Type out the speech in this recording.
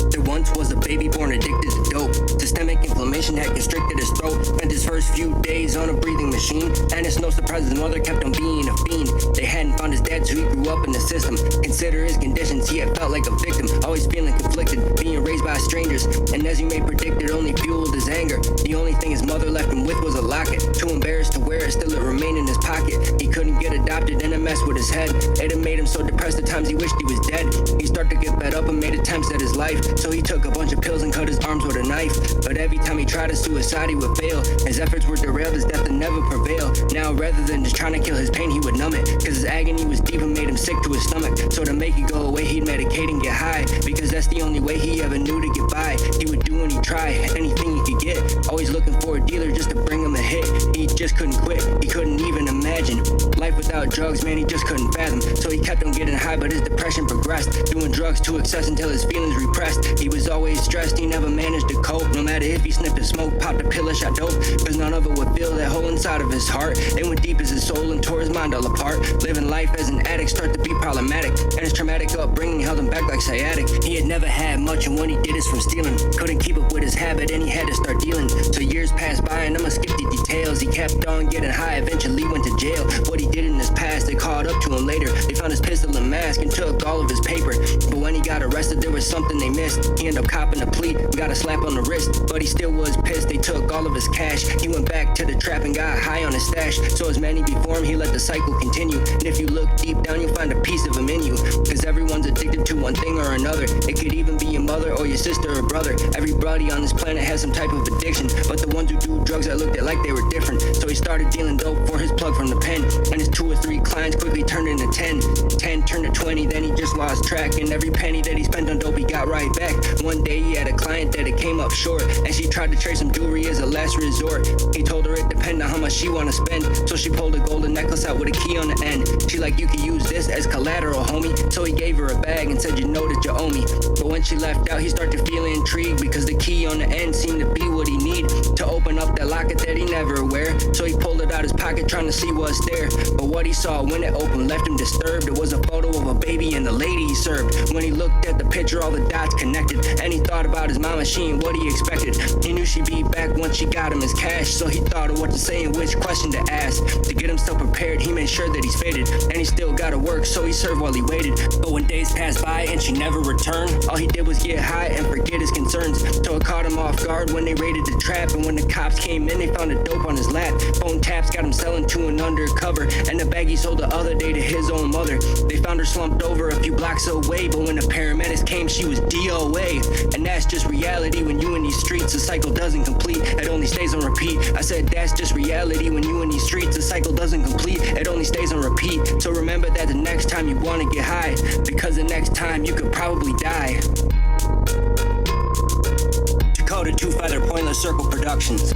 There once was a baby born addicted to dope. Systemic inflammation had constricted his throat. Spent his first few days on a breathing machine, and it's no surprise his mother kept on being a fiend. They hadn't found his dad, so he grew up in the system. Consider his conditions, he had felt like a victim, always feeling conflicted, being raised by strangers. And as you may predict, it only fueled his anger. The only thing his mother left him with was a locket. Too embarrassed to wear it, still it remained in his pocket. He couldn't get adopted, and it messed with his head. It had made him so depressed at times he wished he was dead. He started to get fed up and made attempts at his life, so he took a bunch of pills and cut his arms with a knife. But every time he tried a suicide, he would fail. His efforts were derailed, his death would never prevail. Now rather than just trying to kill his pain, he would numb it, cause his agony was deep and made him sick to his stomach. So to make it go away, he'd medicate and get high, because that's the only way he ever knew to get by. He would do and he'd try anything he could get, always looking for a dealer just to bring him a hit. He just couldn't quit, he couldn't even imagine life without drugs, man, he just couldn't fathom. So he kept on getting high, but his depression progressed, doing drugs to excess until his feelings repressed. He was always stressed, he never managed to cope, no matter if he sniffed a smoke, popped a pill or shot dope, cause none of it would fill that hole inside of his heart. It went deep as his soul and tore his mind all apart. Living life as an addict started to be problematic, and his traumatic upbringing held him back like sciatic. He had never had much, and when he did, it's from stealing. Couldn't keep up with his habit, and he had to start dealing. So years passed by, and I'ma skip the details. He kept on getting high, eventually went to jail. What he did in his past, they caught up to him later. They found his pistol and mask and took all of his paper. But when he got arrested, there was something they missed. He ended up copping a plea, got a slap on the wrist, but he still was pissed. They took all of his cash. He went back to the trap and got high on his stash. So as many before him, he let the cycle continue. And if you look deep down, you'll find a piece of him in you, cause everyone's addicted to one thing or another. It could even be your mother or your sister or brother. Everybody on this planet has some type of addiction, but the ones who do drugs, I looked at like they were different. So he started dealing dope for his plug from the pen, and his 2 or 3 clients quickly turned into 10. 10 turned to 20, then he just lost track, and every penny that he spent on dope he got right back. One day he had a client that it came up short, and she tried to trade some jewelry as a last resort. He told her it depended on how much she wanna spend, so she pulled a golden necklace out with a key on the end. She like, you could use this as collateral, homie. So he gave her a bag and said, you know that you owe me. But when she left out, he started to feel intrigued, because the key on the end seemed to be what he need to open up that locket that he never wear. So he pulled it out his pocket trying to see what's there, but what he saw when it opened left him disturbed. It was a photo of a baby and the lady he served. When he looked at the picture, all the dots connected, and he thought about his mama, she ain't what he expected. He knew she'd be back once she got him his cash, so he thought of what to say and which question to ask. To get himself prepared, he made sure that he's faded, and he still gotta work, so he served while he waited. But when days passed by and she never returned, all he did was get high and forget his concerns. So it caught him off guard when they raided the trap, and when the cops came in, they found a dope on his lap. Phone taps got him selling to an undercover, and the bag he sold the other day to his own mother. They found her slumped over a few blocks away, but when the paramedics came, she was DOA. And that's just reality when you in these streets, the cycle doesn't complete, it only stays on repeat. I said that's just reality when you in these streets, the cycle doesn't complete, it only stays on repeat. So remember that the next time you wanna get high, because the next time you could probably die. Takota, Two Feather, Pointless Circle Productions.